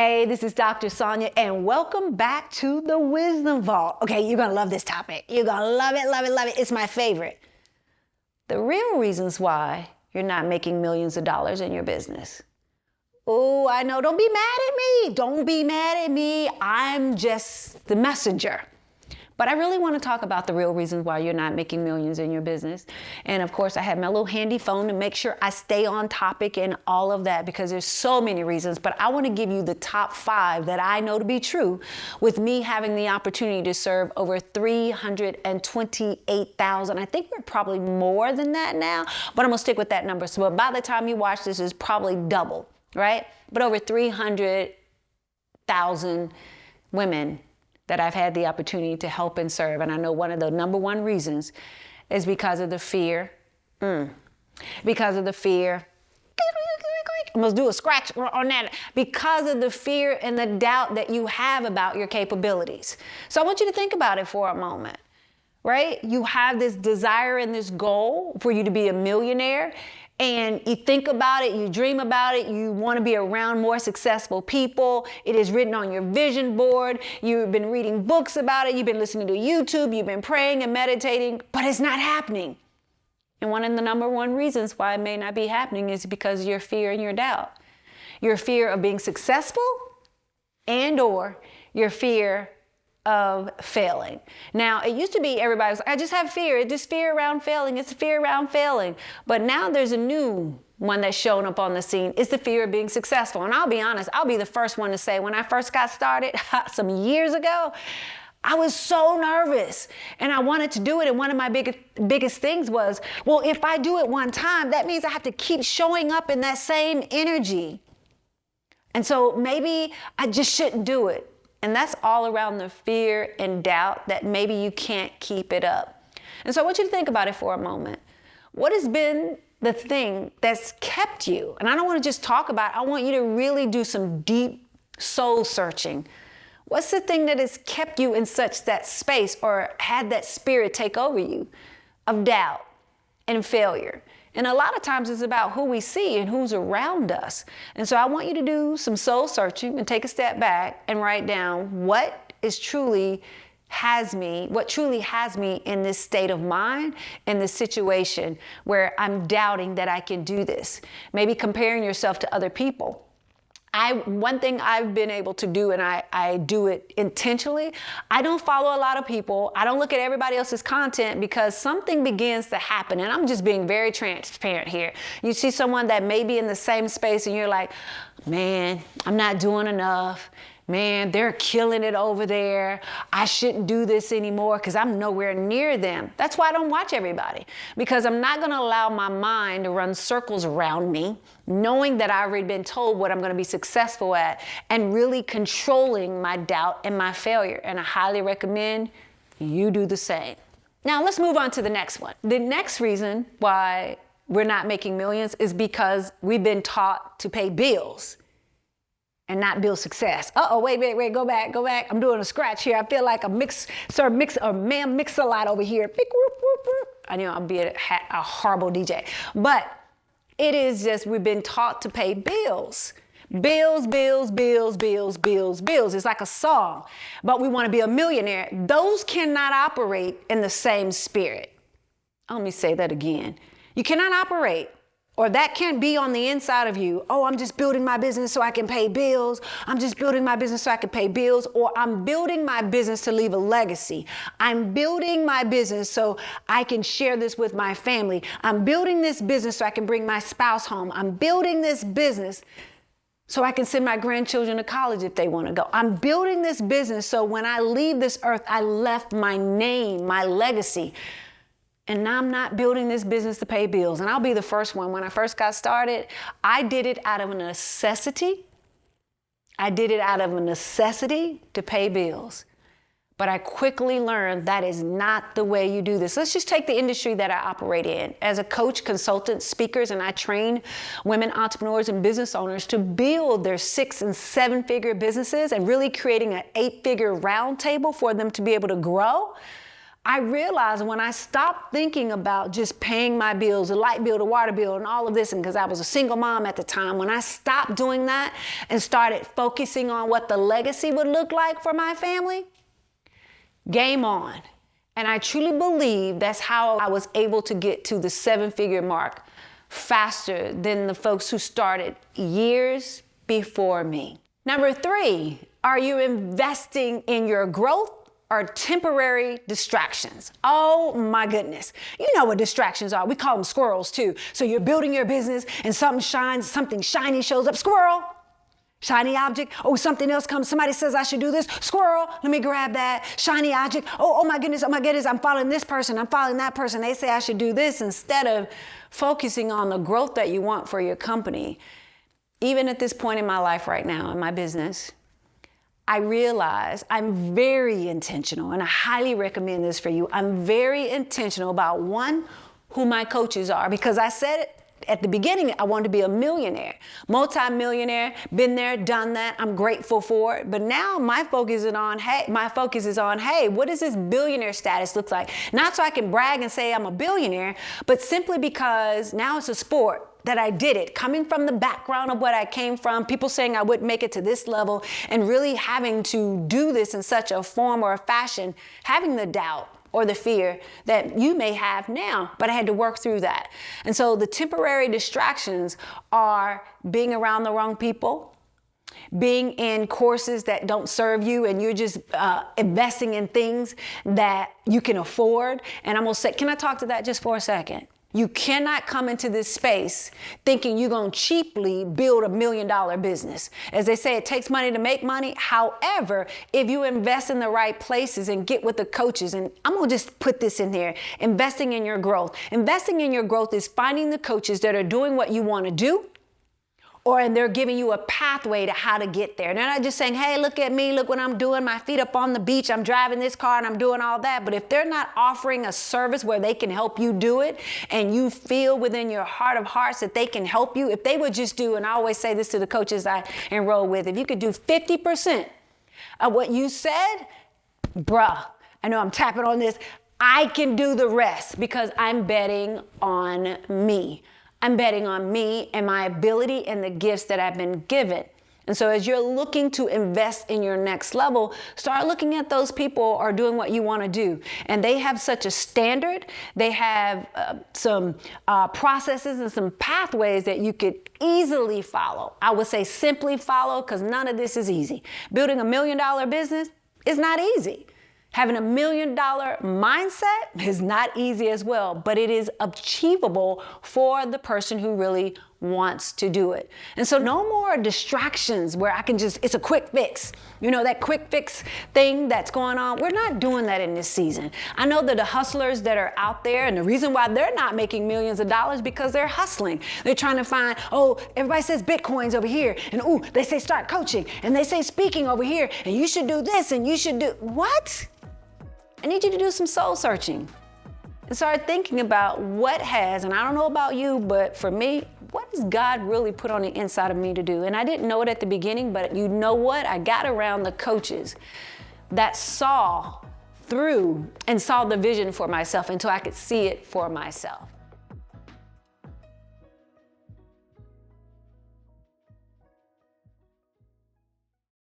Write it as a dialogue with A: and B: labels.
A: Hey, this is Dr. Sonia, and welcome back to the Wisdom Vault. Okay, you're gonna love this topic. You're gonna love it, love it, love it. It's my favorite. The real reasons why you're not making millions of dollars in your business. Oh, I know, don't be mad at me. Don't be mad at me. I'm just the messenger. But I really want to talk about the real reasons why you're not making millions in your business. And of course, I have my little handy phone to make sure I stay on topic and all of that because there's so many reasons. But I want to give you the top 5 that I know to be true with me having the opportunity to serve over 328,000. I think we're probably more than that now, but I'm going to stick with that number. So by the time you watch this, it's probably double, right? But over 300,000 women that I've had the opportunity to help and serve. And I know one of the number one reasons is because of the fear. Because of the fear. I'm gonna do a scratch on that. Because of the fear and the doubt that you have about your capabilities. So I want you to think about it for a moment, right? You have this desire and this goal for you to be a millionaire. And you think about it, you dream about it, you want to be around more successful people. It is written on your vision board. You've been reading books about it. You've been listening to YouTube. You've been praying and meditating, but it's not happening. And one of the number one reasons why it may not be happening is because of your fear and your doubt. Your fear of being successful and or your fear of failing. Now, it used to be everybody was like, I just have fear. It's just fear around failing. It's fear around failing. But now there's a new one that's showing up on the scene. It's the fear of being successful. And I'll be honest, I'll be the first one to say when I first got started some years ago, I was so nervous and I wanted to do it. And one of my biggest things was, well, if I do it one time, that means I have to keep showing up in that same energy. And so maybe I just shouldn't do it. And that's all around the fear and doubt that maybe you can't keep it up. And so I want you to think about it for a moment. What has been the thing that's kept you? And I don't want to just talk about it. I want you to really do some deep soul searching. What's the thing that has kept you in such that space or had that spirit take over you of doubt and failure? And a lot of times it's about who we see and who's around us. And so I want you to do some soul searching and take a step back and write down what truly has me in this state of mind, in this situation where I'm doubting that I can do this. Maybe comparing yourself to other people. One thing I've been able to do, and I do it intentionally, I don't follow a lot of people. I don't look at everybody else's content because something begins to happen. And I'm just being very transparent here. You see someone that may be in the same space and you're like, man, I'm not doing enough. Man, they're killing it over there. I shouldn't do this anymore because I'm nowhere near them. That's why I don't watch everybody, because I'm not going to allow my mind to run circles around me, knowing that I've already been told what I'm going to be successful at and really controlling my doubt and my failure. And I highly recommend you do the same. Now, let's move on to the next one. The next reason why we're not making millions is because we've been taught to pay bills and not build success. Wait, go back. I'm doing a scratch here. I feel like a mix a lot over here. I know I'm being a horrible DJ, but it is just, we've been taught to pay bills. Bills. It's like a song, but we want to be a millionaire. Those cannot operate in the same spirit. Let me say that again. You cannot operate, or that can't be on the inside of you. Oh, I'm just building my business so I can pay bills. I'm just building my business so I can pay bills. Or I'm building my business to leave a legacy. I'm building my business so I can share this with my family. I'm building this business so I can bring my spouse home. I'm building this business so I can send my grandchildren to college if they want to go. I'm building this business so when I leave this earth, I left my name, my legacy. And now I'm not building this business to pay bills. And I'll be the first one. When I first got started, I did it out of a necessity. I did it out of a necessity to pay bills. But I quickly learned that is not the way you do this. Let's just take the industry that I operate in. As a coach, consultant, speakers, and I train women entrepreneurs and business owners to build their 6- and 7-figure businesses and really creating an 8-figure round table for them to be able to grow. I realized when I stopped thinking about just paying my bills, the light bill, the water bill, and all of this, and because I was a single mom at the time, when I stopped doing that and started focusing on what the legacy would look like for my family, game on. And I truly believe that's how I was able to get to the 7-figure mark faster than the folks who started years before me. Number 3, are you investing in your growth or temporary distractions? Oh my goodness. You know what distractions are. We call them squirrels too. So you're building your business and something shiny shows up. Squirrel. Shiny object. Oh, something else comes. Somebody says I should do this. Squirrel. Let me grab that. Shiny object. Oh my goodness. Oh my goodness. I'm following this person. I'm following that person. They say I should do this instead of focusing on the growth that you want for your company. Even at this point in my life right now, in my business, I realize I'm very intentional, and I highly recommend this for you. I'm very intentional about, one, who my coaches are, because I said it at the beginning, I wanted to be a millionaire, multi-millionaire, been there, done that. I'm grateful for it. But now my focus is on, hey, what does this billionaire status look like? Not so I can brag and say I'm a billionaire, but simply because now it's a sport that I did it, coming from the background of what I came from, people saying I wouldn't make it to this level, and really having to do this in such a form or a fashion, having the doubt or the fear that you may have now, but I had to work through that. And so the temporary distractions are being around the wrong people, being in courses that don't serve you, and you're just investing in things that you can afford. And I'm gonna say, can I talk to that just for a second? You cannot come into this space thinking you're going to cheaply build $1 million business. As they say, it takes money to make money. However, if you invest in the right places and get with the coaches, and I'm going to just put this in here, investing in your growth. Investing in your growth is finding the coaches that are doing what you want to do, and they're giving you a pathway to how to get there. They're not just saying, hey, look at me, look what I'm doing, my feet up on the beach, I'm driving this car and I'm doing all that. But if they're not offering a service where they can help you do it, and you feel within your heart of hearts that they can help you, if they would just do, and I always say this to the coaches I enroll with, if you could do 50% of what you said, bruh, I know I'm tapping on this, I can do the rest because I'm betting on me. I'm betting on me and my ability and the gifts that I've been given. And so as you're looking to invest in your next level, start looking at those people who are doing what you want to do. And they have such a standard. They have some processes and some pathways that you could easily follow. I would say simply follow, because none of this is easy. Building $1 million business is not easy. Having $1 million mindset is not easy as well, but it is achievable for the person who really wants to do it. And so no more distractions where I can just, it's a quick fix. You know, that quick fix thing that's going on, we're not doing that in this season. I know that the hustlers that are out there, and the reason why they're not making millions of dollars because they're hustling. They're trying to find, oh, everybody says Bitcoin's over here, and ooh, they say start coaching, and they say speaking over here, and you should do this, and you should do, what? I need you to do some soul searching and start thinking about what has, and I don't know about you, but for me, what has God really put on the inside of me to do? And I didn't know it at the beginning, but you know what? I got around the coaches that saw through and saw the vision for myself until I could see it for myself.